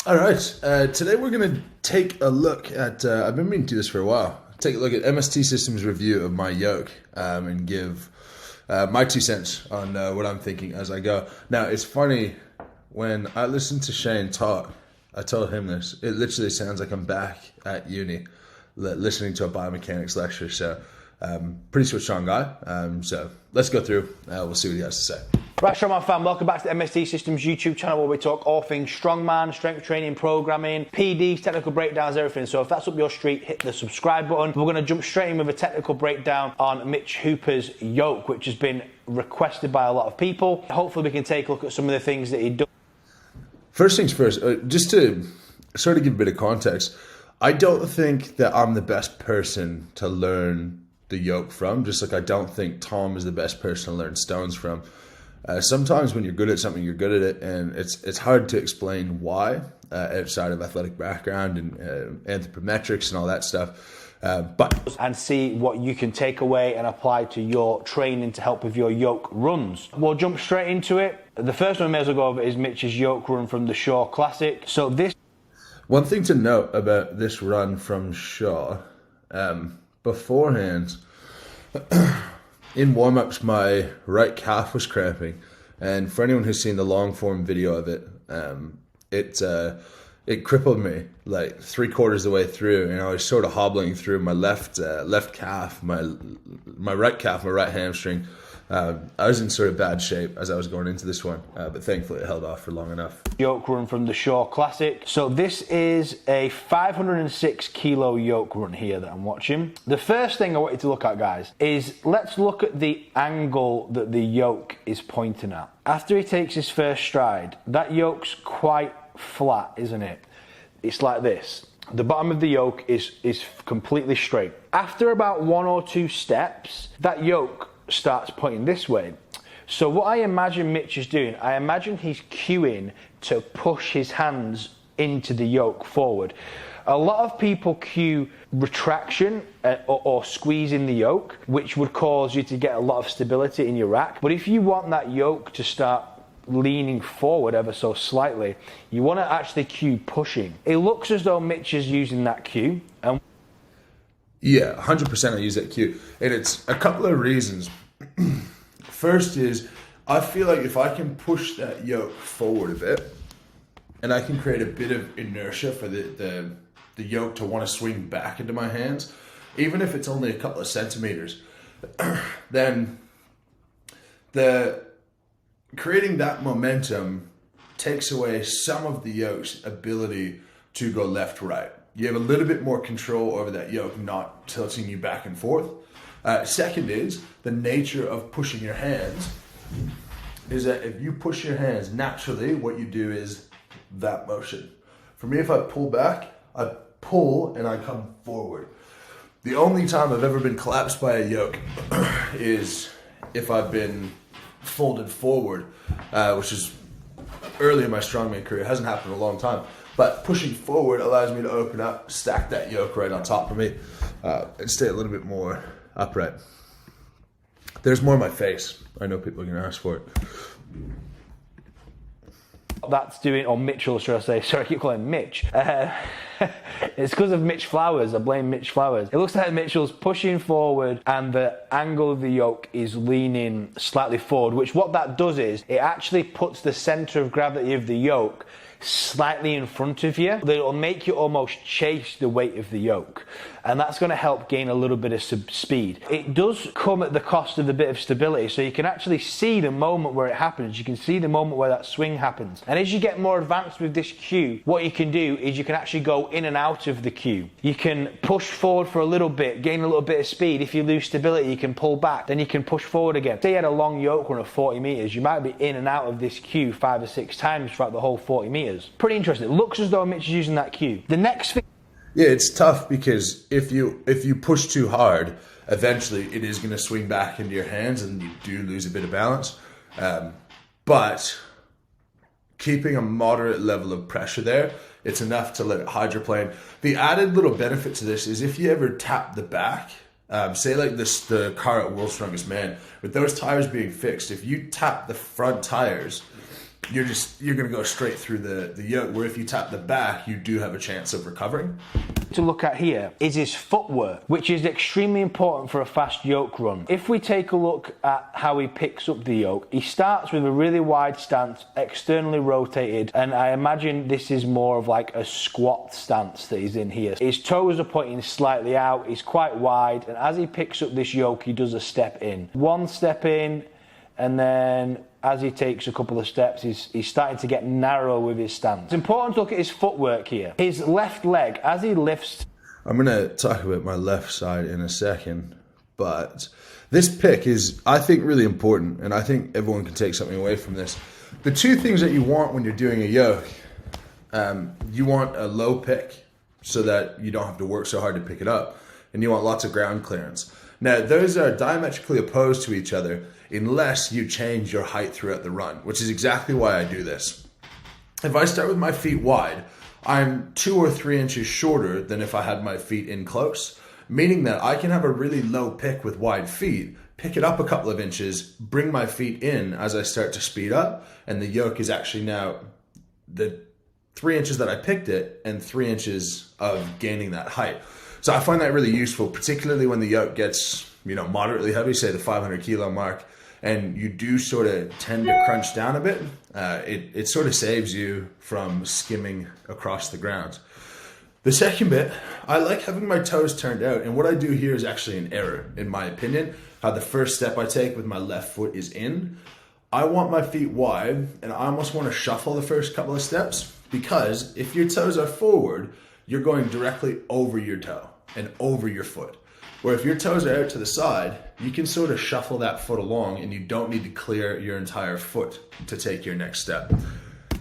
All right, today we're going to take a look at, I've been meaning to do this for a while, take a look at MST Systems' review of my yoke and give my 2 cents on what I'm thinking as I go. Now, it's funny, when I listened to Shane talk, I told him this, it literally sounds like I'm back at uni listening to a biomechanics lecture, so pretty switched on guy. So let's go through, we'll see what he has to say. Right, Strongman fam, welcome back to the MST Systems YouTube channel where we talk all things strongman, strength training, programming, PDs, technical breakdowns, everything. So if that's up your street, hit the subscribe button. We're going to jump straight in with a technical breakdown on Mitch Hooper's yoke, which has been requested by a lot of people. Hopefully we can take a look at some of the things that he does. First things first, just to sort of give a bit of context, I don't think that I'm the best person to learn the yoke from, just like I don't think Tom is the best person to learn stones from. Sometimes when you're good at something, you're good at it, and it's hard to explain why outside of athletic background and anthropometrics and all that stuff. And see what you can take away and apply to your training to help with your yoke runs. We'll jump straight into it. The first one we may as well go over is Mitch's yoke run from the Shaw Classic. So this... One thing to note about this run from Shaw, beforehand... in warm-ups, my right calf was cramping, and for anyone who's seen the long-form video of it, it crippled me like 3/4 of the way through, and I was sort of hobbling through my left calf, my right calf, my right hamstring. I was in sort of bad shape as I was going into this one, but thankfully it held off for long enough. Yoke run from the Shaw Classic. So this is a 506 kilo yoke run here that I'm watching. The first thing I want you to look at, guys, is let's look at the angle that the yoke is pointing at. After he takes his first stride, that yoke's quite flat, isn't it? It's like this. The bottom of the yoke is completely straight. After about 1 or 2 steps, that yoke starts pointing this way. So what I imagine Mitch is doing, I imagine he's cueing to push his hands into the yoke forward. A lot of people cue retraction or squeezing the yoke, which would cause you to get a lot of stability in your rack. But if you want that yoke to start leaning forward ever so slightly, you want to actually cue pushing. It looks as though Mitch is using that cue. And yeah, 100% I use that cue. And it's a couple of reasons. First is, I feel like if I can push that yoke forward a bit, and I can create a bit of inertia for the yoke to want to swing back into my hands, even if it's only a couple of centimeters, then creating that momentum takes away some of the yoke's ability to go left-right. You have a little bit more control over that yoke not tilting you back and forth. Second is, the nature of pushing your hands is that if you push your hands naturally, what you do is that motion. For me, if I pull back, I pull and I come forward. The only time I've ever been collapsed by a yoke is if I've been folded forward, which is early in my strongman career. It hasn't happened in a long time. But pushing forward allows me to open up, stack that yoke right on top of me, and stay a little bit more upright. There's more in my face. I know people are going to ask for it. That's doing, or Mitchell, should I say? Sorry, I keep calling him Mitch. It's because of Mitch Flowers. I blame Mitch Flowers. It looks like Mitchell's pushing forward and the angle of the yoke is leaning slightly forward, which what that does is it actually puts the center of gravity of the yoke slightly in front of you. It'll make you almost chase the weight of the yoke, and that's going to help gain a little bit of speed. It does come at the cost of a bit of stability, so you can actually see the moment where it happens. You can see the moment where that swing happens, and as you get more advanced with this cue, what you can do is you can actually go in and out of the cue. You can push forward for a little bit, gain a little bit of speed. If you lose stability, you can pull back, then you can push forward again. Say you had a long yoke run of 40 meters, you might be in and out of this cue 5 or 6 times throughout the whole 40 meters. Pretty interesting. It looks as though Mitch is using that cue. The next thing... Yeah, it's tough because if you push too hard, eventually it is going to swing back into your hands and you do lose a bit of balance. But keeping a moderate level of pressure there, it's enough to let it hydroplane. The added little benefit to this is if you ever tap the back, say like the car at World's Strongest Man, with those tires being fixed, if you tap the front tires, you're going to go straight through the yoke, where if you tap the back, you do have a chance of recovering. To look at here is his footwork, which is extremely important for a fast yoke run. If we take a look at how he picks up the yoke, he starts with a really wide stance, externally rotated, and I imagine this is more of like a squat stance that he's in here. His toes are pointing slightly out, he's quite wide, and as he picks up this yoke, he does a step in. One step in, and then as he takes a couple of steps, he's starting to get narrow with his stance. It's important to look at his footwork here. His left leg, as he lifts... I'm going to talk about my left side in a second, but this pick is, I think, really important, and I think everyone can take something away from this. The two things that you want when you're doing a yoke, you want a low pick so that you don't have to work so hard to pick it up, and you want lots of ground clearance. Now, those are diametrically opposed to each other unless you change your height throughout the run, which is exactly why I do this. If I start with my feet wide, I'm 2 or 3 inches shorter than if I had my feet in close, meaning that I can have a really low pick with wide feet, pick it up a couple of inches, bring my feet in as I start to speed up, and the yoke is actually now the 3 inches that I picked it and 3 inches of gaining that height. So I find that really useful, particularly when the yoke gets, moderately heavy, say the 500 kilo mark, and you do sort of tend to crunch down a bit. It sort of saves you from skimming across the ground. The second bit, I like having my toes turned out, and what I do here is actually an error, in my opinion. How the first step I take with my left foot is in. I want my feet wide, and I almost want to shuffle the first couple of steps, because if your toes are forward, you're going directly over your toe and over your foot. Where if your toes are out to the side, you can sort of shuffle that foot along and you don't need to clear your entire foot to take your next step.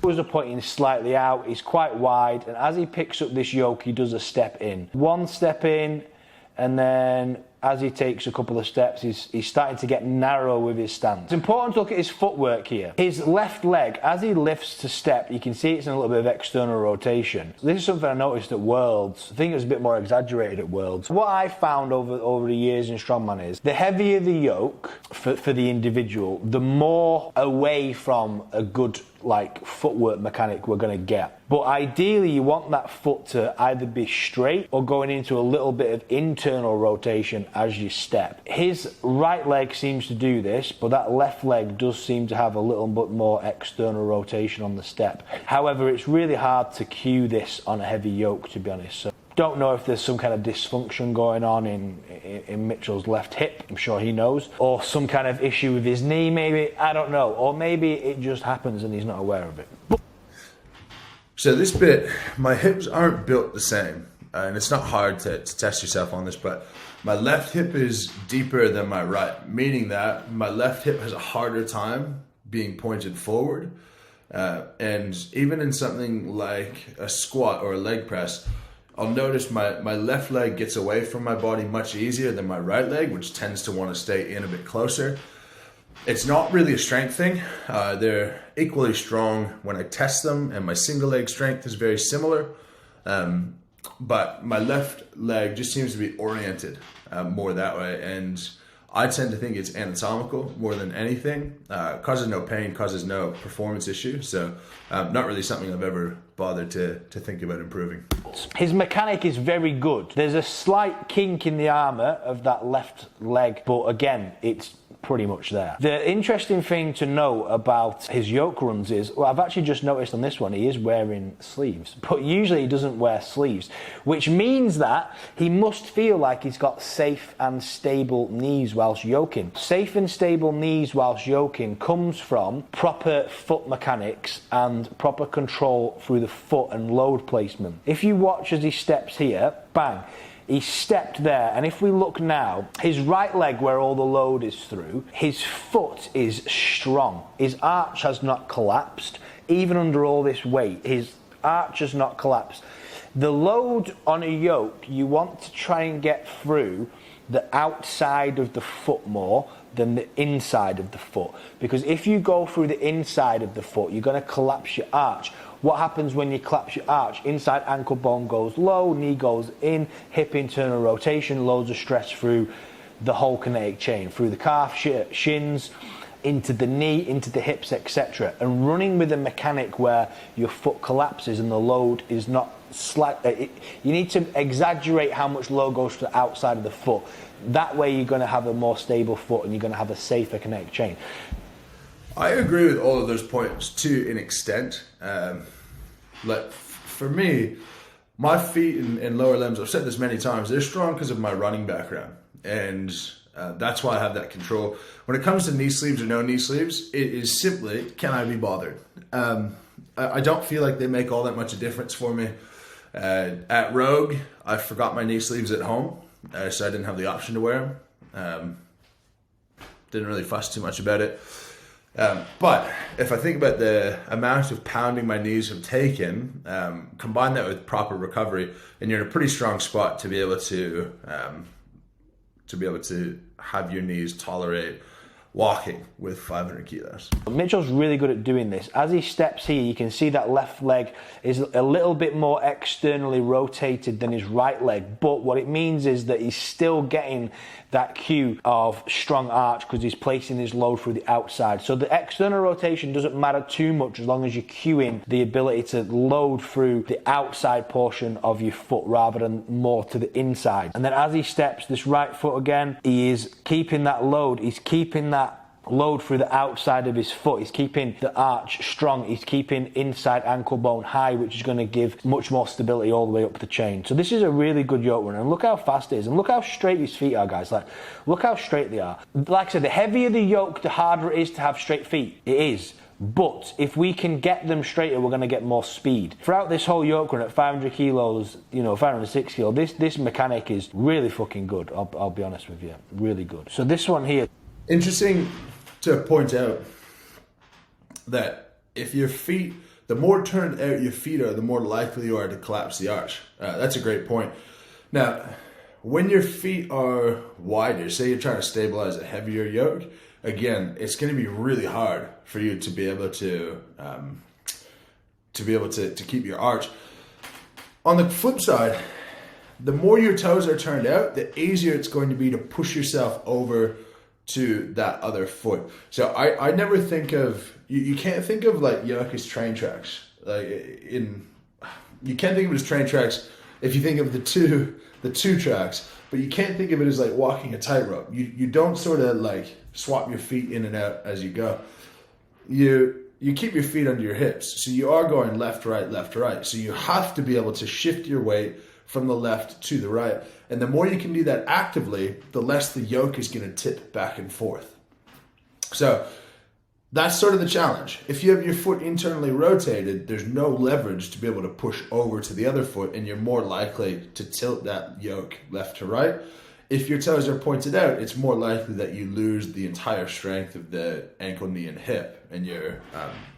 Toes are pointing slightly out, he's quite wide, and as he picks up this yoke, he does a step in. One step in, and then as he takes a couple of steps, he's starting to get narrow with his stance. It's important to look at his footwork here. His left leg, as he lifts to step, you can see it's in a little bit of external rotation. This is something I noticed at Worlds. I think it was a bit more exaggerated at Worlds. What I found over the years in strongman is the heavier the yoke for the individual, the more away from a good footwork mechanic we're going to get. But ideally you want that foot to either be straight or going into a little bit of internal rotation as you step. His right leg seems to do this, but that left leg does seem to have a little bit more external rotation on the step. However, it's really hard to cue this on a heavy yoke, to be honest. So don't know if there's some kind of dysfunction going on in Mitchell's left hip, I'm sure he knows, or some kind of issue with his knee maybe, I don't know, or maybe it just happens and he's not aware of it. So this bit, my hips aren't built the same, and it's not hard to test yourself on this, but my left hip is deeper than my right, meaning that my left hip has a harder time being pointed forward, and even in something like a squat or a leg press, I'll notice my left leg gets away from my body much easier than my right leg, which tends to want to stay in a bit closer. It's not really a strength thing. They're equally strong when I test them, and my single leg strength is very similar. But my left leg just seems to be oriented more that way, and I tend to think it's anatomical more than anything. Causes no pain, causes no performance issue, so not really something I've ever bothered to think about improving. His mechanic is very good. There's a slight kink in the armour of that left leg, but again, it's pretty much there. The interesting thing to know about his yoke runs is, well, I've actually just noticed on this one, he is wearing sleeves, but usually he doesn't wear sleeves, which means that he must feel like he's got safe and stable knees whilst yoking. Safe and stable knees whilst yoking comes from proper foot mechanics and proper control through the foot and load placement. If you watch as he steps here, bang, he stepped there, and if we look now, his right leg where all the load is through, his foot is strong. His arch has not collapsed. Even under all this weight, his arch has not collapsed. The load on a yoke, you want to try and get through the outside of the foot more than the inside of the foot, because if you go through the inside of the foot, you're going to collapse your arch. What happens when you collapse your arch? Inside ankle bone goes low, knee goes in, hip internal rotation, loads of stress through the whole kinetic chain, through the calf, shins, into the knee, into the hips, etc. And running with a mechanic where your foot collapses and the load is not slight, you need to exaggerate how much load goes to the outside of the foot. That way you're going to have a more stable foot and you're going to have a safer kinetic chain. I agree with all of those points to an extent. Like for me, my feet and lower limbs, I've said this many times, they're strong because of my running background. And that's why I have that control. When it comes to knee sleeves or no knee sleeves, it is simply, can I be bothered? I don't feel like they make all that much a difference for me. At Rogue, I forgot my knee sleeves at home, so I didn't have the option to wear them. Didn't really fuss too much about it. But if I think about the amount of pounding my knees have taken, combine that with proper recovery, and you're in a pretty strong spot to be able to have your knees tolerate walking with 500 kilos. Mitchell's really good at doing this. As he steps here, you can see that left leg is a little bit more externally rotated than his right leg, but what it means is that he's still getting that cue of strong arch because he's placing his load through the outside. So the external rotation doesn't matter too much as long as you're cueing the ability to load through the outside portion of your foot rather than more to the inside. And then as he steps this right foot again, he is keeping that load, he's keeping that load through the outside of his foot. He's keeping the arch strong. He's keeping inside ankle bone high, which is going to give much more stability all the way up the chain. So this is a really good yoke run, and look how fast it is, and look how straight his feet are, guys. Like, look how straight they are. Like I said, the heavier the yoke, the harder it is to have straight feet. It is. But if we can get them straighter, we're going to get more speed. Throughout this whole yoke run at 500 kilos, 506 kilos, this mechanic is really fucking good. I'll be honest with you, really good. So this one here. Interesting to point out that if your feet, the more turned out your feet are, the more likely you are to collapse the arch. That's a great point. Now, when your feet are wider, say you're trying to stabilize a heavier yoke, again, it's going to be really hard for you to be able to keep your arch. On the flip side, the more your toes are turned out, the easier it's going to be to push yourself over to that other foot. So I never think of, you can't think of like yoke as train tracks. You can't think of it as train tracks if you think of the two tracks, but you can't think of it as like walking a tightrope. You don't sort of like swap your feet in and out as you go. You keep your feet under your hips. So you are going left, right, left, right. So you have to be able to shift your weight from the left to the right. And the more you can do that actively, the less the yoke is going to tip back and forth. So that's sort of the challenge. If you have your foot internally rotated, there's no leverage to be able to push over to the other foot, and you're more likely to tilt that yoke left to right. If your toes are pointed out, it's more likely that you lose the entire strength of the ankle, knee, and hip, and you're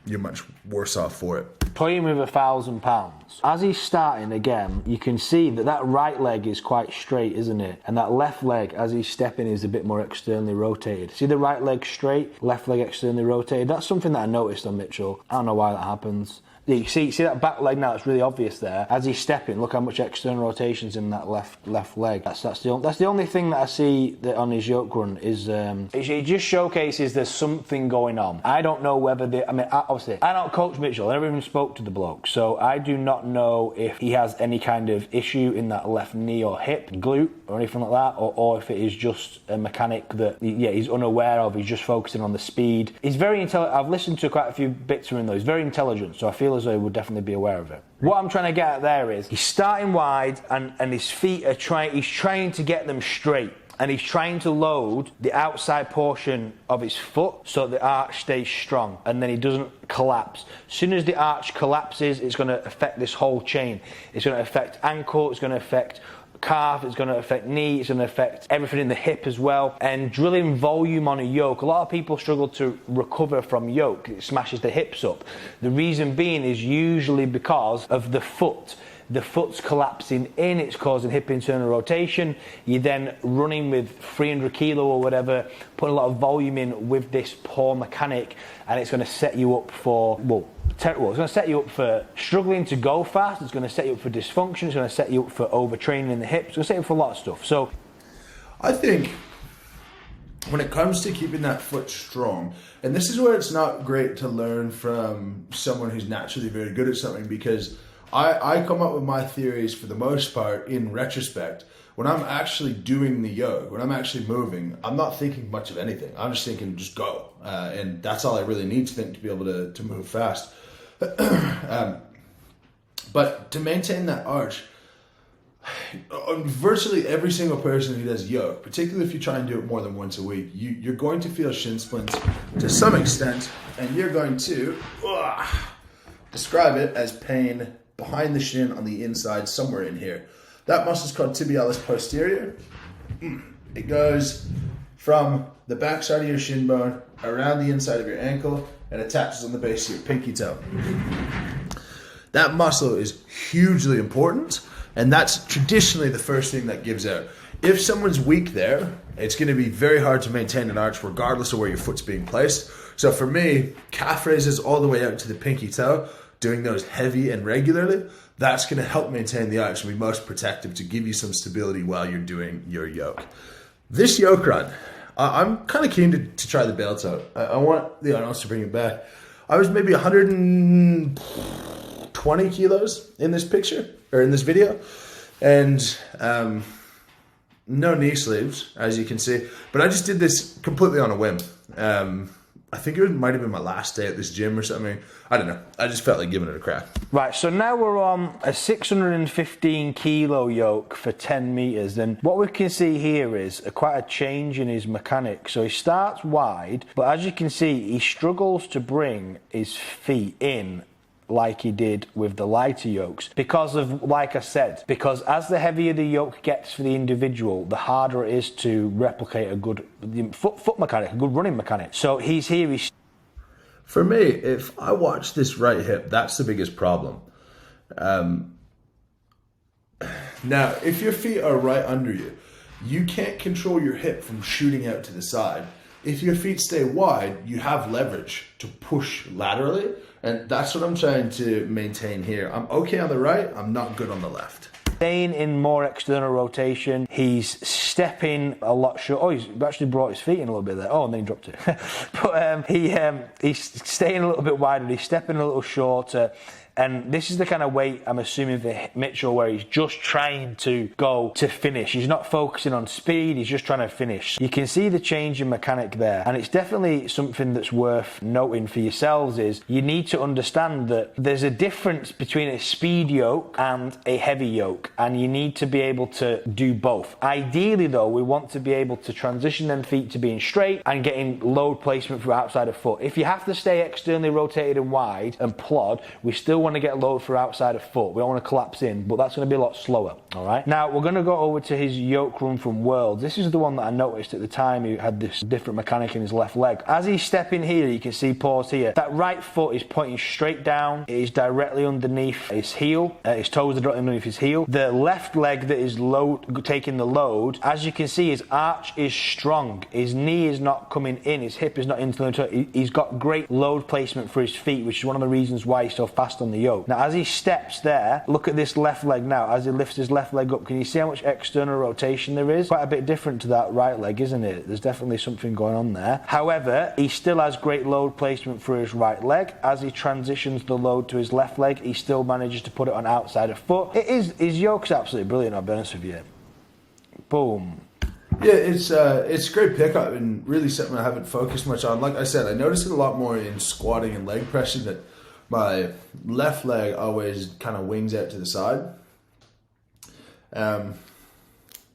much worse off for it. Playing with 1,000 pounds. As he's starting again, you can see that right leg is quite straight, isn't it? And that left leg, as he's stepping, is a bit more externally rotated. See the right leg straight, left leg externally rotated? That's something that I noticed on Mitchell. I don't know why that happens. Yeah, you see that back leg now, it's really obvious there. As he's stepping, look how much external rotation's in that left leg. That's the only thing that I see that on his yoke run is it just showcases there's something going on. I don't know whether obviously I don't coach Mitchell. I never even spoke to the bloke, so I do not know if he has any kind of issue in that left knee or hip, glute or anything like that, or if it is just a mechanic that he's unaware of. He's just focusing on the speed. He's very intelligent. I've listened to quite a few bits from him though. He's very intelligent, so I feel as though he would definitely be aware of it. What I'm trying to get at there is he's starting wide and his feet are he's trying to get them straight, and he's trying to load the outside portion of his foot so the arch stays strong and then he doesn't collapse. As soon as the arch collapses, it's going to affect this whole chain. It's going to affect ankle, it's going to affect calf, it's going to affect knee, it's going to affect everything in the hip as well. And drilling volume on a yoke, a lot of people struggle to recover from yoke. It smashes the hips up. The reason being is usually because of the foot. The foot's collapsing in, it's causing hip internal rotation. You're then running with 300 kilo or whatever, putting a lot of volume in with this poor mechanic, and it's going to set you up for, it's going to set you up for struggling to go fast, it's going to set you up for dysfunction, it's going to set you up for overtraining in the hips, it's going to set you up for a lot of stuff. So I think when it comes to keeping that foot strong, and this is where it's not great to learn from someone who's naturally very good at something, because I come up with my theories for the most part in retrospect. When I'm actually doing the yoke, when I'm actually moving, I'm not thinking much of anything. I'm just thinking, just go. And that's all I really need to think to be able to move fast. But to maintain that arch, virtually every single person who does yoke, particularly if you try and do it more than once a week, you're going to feel shin splints to some extent, and you're going to describe it as pain behind the shin on the inside, somewhere in here. That muscle is called tibialis posterior. It goes from the back side of your shin bone around the inside of your ankle and attaches on the base of your pinky toe. That muscle is hugely important, and that's traditionally the first thing that gives out. If someone's weak there, it's going to be very hard to maintain an arch regardless of where your foot's being placed. So for me, calf raises all the way out to the pinky toe, doing those heavy and regularly, that's going to help maintain the arch and be most protective to give you some stability while you're doing your yoke. This yoke run, I'm kind of keen to try the belt out. I want the Arnolds to bring it back. I was maybe 120 kilos in this picture, or in this video, and no knee sleeves, as you can see. But I just did this completely on a whim. I think it might have been my last day at this gym or something. I don't know. I just felt like giving it a crack. Right, so now we're on a 615 kilo yoke for 10 meters. And what we can see here is quite a change in his mechanics. So he starts wide, but as you can see, he struggles to bring his feet in like he did with the lighter yokes, because of, like I said, because as the heavier the yoke gets for the individual, the harder it is to replicate a good foot mechanic, a good running mechanic. So he's here. For me, if I watch this right hip, that's the biggest problem. Now, if your feet are right under you, you can't control your hip from shooting out to the side. If your feet stay wide, you have leverage to push laterally, and that's what I'm trying to maintain here. I'm okay on the right, I'm not good on the left. Staying in more external rotation, he's stepping a lot short. Oh, he's actually brought his feet in a little bit there. Oh, and then he dropped it. But he's staying a little bit wider, he's stepping a little shorter. And this is the kind of weight, I'm assuming, for Mitchell, where he's just trying to go to finish. He's not focusing on speed, he's just trying to finish. You can see the change in mechanic there. And it's definitely something that's worth noting for yourselves is you need to understand that there's a difference between a speed yoke and a heavy yoke. And you need to be able to do both. Ideally, though, we want to be able to transition them feet to being straight and getting load placement through outside of foot. If you have to stay externally rotated and wide and plod, we still want to get load for outside of foot. We don't want to collapse in, but that's going to be a lot slower. All right. Now we're going to go over to his yoke run from Worlds. This is the one that I noticed at the time. He had this different mechanic in his left leg. As he's stepping here, you can see pause here. That right foot is pointing straight down. It is directly underneath his heel. His toes are directly underneath his heel. The left leg that is taking the load, as you can see, his arch is strong. His knee is not coming in. His hip is not into. He's got great load placement for his feet, which is one of the reasons why he's so fast on the yoke. Now, as he steps there, look at this left leg now. As he lifts his left leg up, can you see how much external rotation there is? Quite a bit different to that right leg, isn't it? There's definitely something going on there. However, he still has great load placement for his right leg. As he transitions the load to his left leg, he still manages to put it on outside of foot. His yoke's absolutely brilliant, I'll be honest with you. Boom. Yeah, it's a great pickup and really something I haven't focused much on. Like I said, I noticed it a lot more in squatting and leg pressing, that my left leg always kind of wings out to the side. I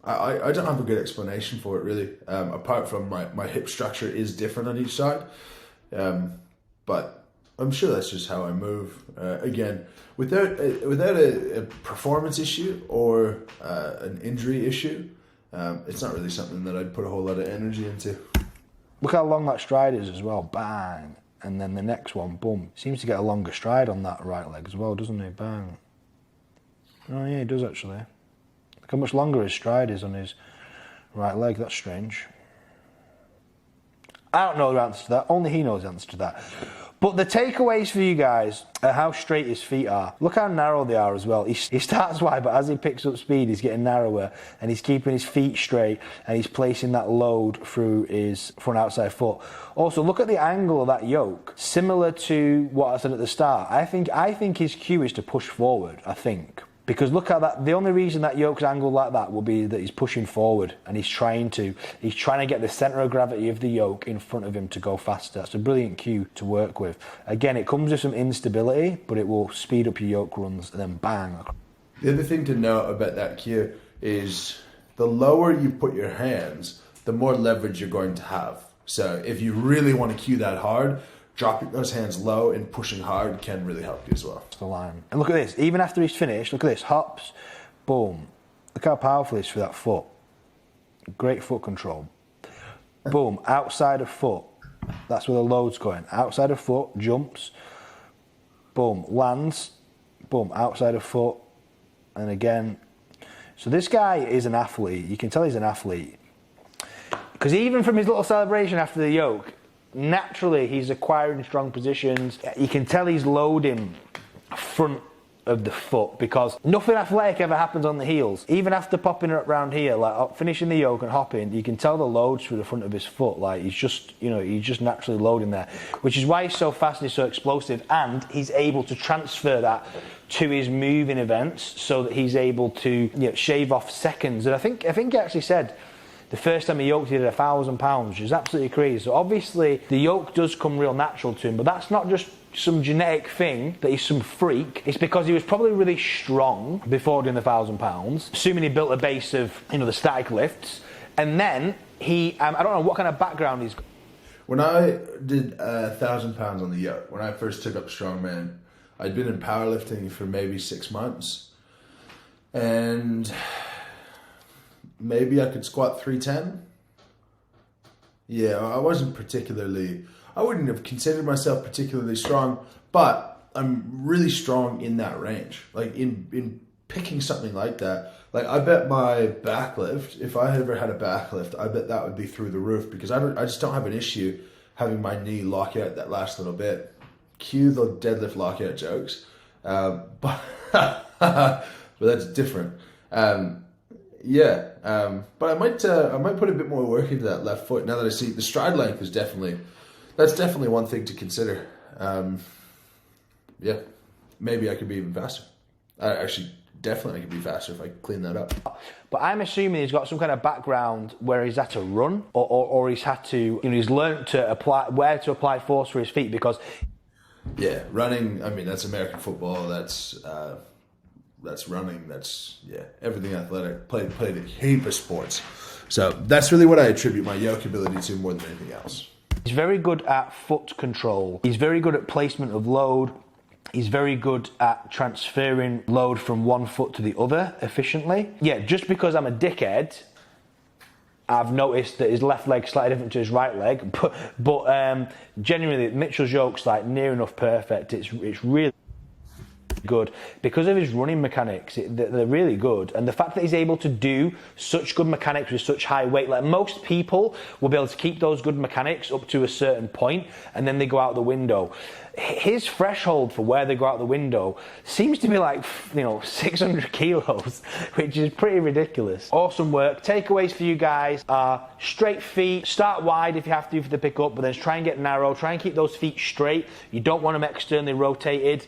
don't have a good explanation for it really, apart from my hip structure is different on each side. But I'm sure that's just how I move. Again, without a performance issue or an injury issue, it's not really something that I'd put a whole lot of energy into. Look how long that stride is as well. Bang. And then the next one, boom. Seems to get a longer stride on that right leg as well, doesn't he? Bang. Oh yeah, he does actually. Look how much longer his stride is on his right leg. That's strange. I don't know the answer to that. Only he knows the answer to that. But the takeaways for you guys are how straight his feet are. Look how narrow they are as well. He starts wide, but as he picks up speed, he's getting narrower, and he's keeping his feet straight, and he's placing that load through his front outside foot. Also, look at the angle of that yoke. Similar to what I said at the start. I think his cue is to push forward, I think. Because look at that, the only reason that yoke's angled like that will be that he's pushing forward and he's trying to get the centre of gravity of the yoke in front of him to go faster. That's a brilliant cue to work with. Again, it comes with some instability, but it will speed up your yoke runs and then bang. The other thing to note about that cue is the lower you put your hands, the more leverage you're going to have. So if you really want to cue that hard, dropping those hands low and pushing hard can really help you as well. The line. And look at this, even after he's finished, look at this, hops, boom. Look how powerful he is for that foot. Great foot control. Boom, outside of foot. That's where the load's going. Outside of foot, jumps, boom, lands, boom, outside of foot, and again. So this guy is an athlete. You can tell he's an athlete. Because even from his little celebration after the yoke, naturally he's acquiring strong positions. You can tell he's loading front of the foot because nothing athletic ever happens on the heels. Even after popping it around here, like finishing the yoke and hopping, you can tell the loads through the front of his foot. Like he's just naturally loading there, which is why he's so fast and he's so explosive, and he's able to transfer that to his moving events so that he's able to shave off seconds. And I think he actually said the first time he yoked, he did 1,000 pounds, which is absolutely crazy. So obviously the yoke does come real natural to him, but that's not just some genetic thing that he's some freak. It's because he was probably really strong before doing the 1,000 pounds, assuming he built a base of the static lifts, and then he I don't know what kind of background he's got. When I did 1,000 pounds on the yoke, when I first took up strongman, I'd been in powerlifting for maybe 6 months, and maybe I could squat 310. Yeah, I wouldn't have considered myself particularly strong, but I'm really strong in that range. Like in picking something like that, like I bet my back lift, if I ever had a back lift, I bet that would be through the roof because I just don't have an issue having my knee lock out that last little bit. Cue the deadlift lockout jokes. But that's different. But I might put a bit more work into that left foot now that I see the stride length is definitely one thing to consider. Maybe I could be even faster. Definitely I could be faster if I clean that up. But I'm assuming he's got some kind of background where he's had to run or he's had to, he's learned to apply force for his feet because... Yeah, running, that's American football, that's running, everything athletic. Played a heap of sports. So that's really what I attribute my yoke ability to more than anything else. He's very good at foot control. He's very good at placement of load. He's very good at transferring load from one foot to the other efficiently. Yeah, just because I'm a dickhead, I've noticed that his left leg's slightly different to his right leg. But genuinely, Mitchell's yoke's like near enough perfect. It's really good because of his running mechanics. They're really good, and the fact that he's able to do such good mechanics with such high weight, like most people will be able to keep those good mechanics up to a certain point and then they go out the window. His threshold for where they go out the window seems to be like 600 kilos, which is pretty ridiculous. Awesome work. Takeaways for you guys are straight feet, start wide if you have to for the pick up, but then try and get narrow, try and keep those feet straight. You don't want them externally rotated.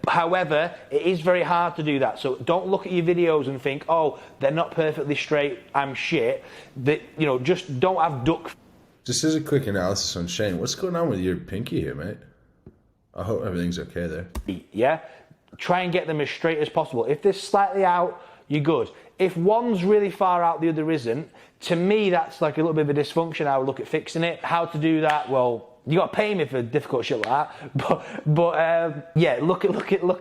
However, it is very hard to do that, so don't look at your videos and think, oh, they're not perfectly straight, I'm shit. Just don't have duck. Just as a quick analysis on Shane, what's going on with your pinky here, mate? I hope everything's okay there. Yeah, try and get them as straight as possible. If they're slightly out, you're good. If one's really far out, the other isn't, to me that's like a little bit of a dysfunction. I would look at fixing it. How to do that? Well, you got to pay me for difficult shit like that. But look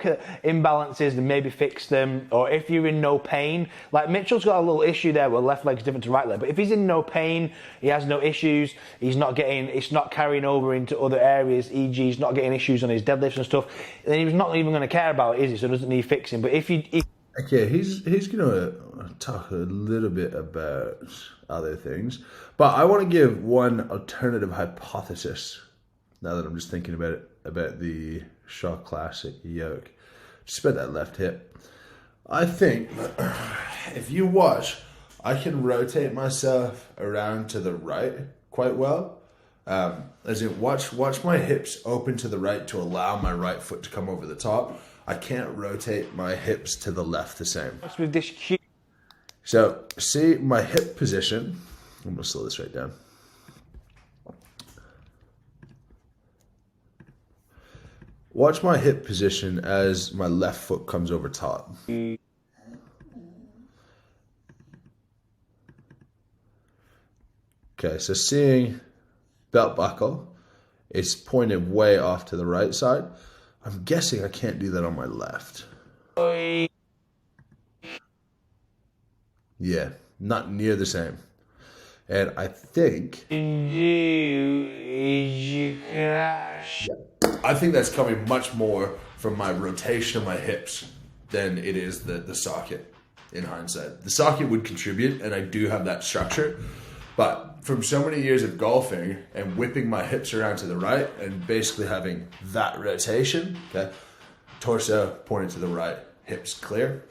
at imbalances and maybe fix them. Or if you're in no pain, like Mitchell's got a little issue there where left leg's different to right leg. But if he's in no pain, he has no issues. It's not carrying over into other areas. E.g., he's not getting issues on his deadlifts and stuff. Then he's not even going to care about it, is he? So it doesn't need fixing. But if okay, he's going to talk a little bit about other things, but I want to give one alternative hypothesis now that I'm just thinking about it, about the Shaw Classic yoke. Just about that left hip. I think if you watch, I can rotate myself around to the right quite well. As in, watch my hips open to the right to allow my right foot to come over the top. I can't rotate my hips to the left the same. What's with this cute? So, see my hip position. I'm going to slow this right down. Watch my hip position as my left foot comes over top. Okay, so seeing belt buckle is pointed way off to the right side. I'm guessing I can't do that on my left. Yeah, not near the same. And I think... I think that's coming much more from my rotation of my hips than it is the socket in hindsight. The socket would contribute, and I do have that structure. But from so many years of golfing and whipping my hips around to the right and basically having that rotation, okay, torso pointed to the right, hips clear,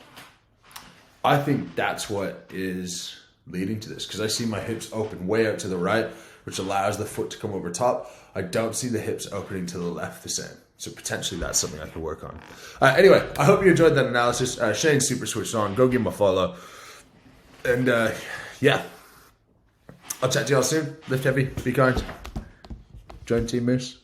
I think that's what is leading to this, because I see my hips open way out to the right, which allows the foot to come over top. I don't see the hips opening to the left the same. So potentially that's something I can work on. Anyway, I hope you enjoyed that analysis. Shane's super switched on. Go give him a follow. And yeah, I'll chat to y'all soon. Lift heavy, be kind. Join Team Moose.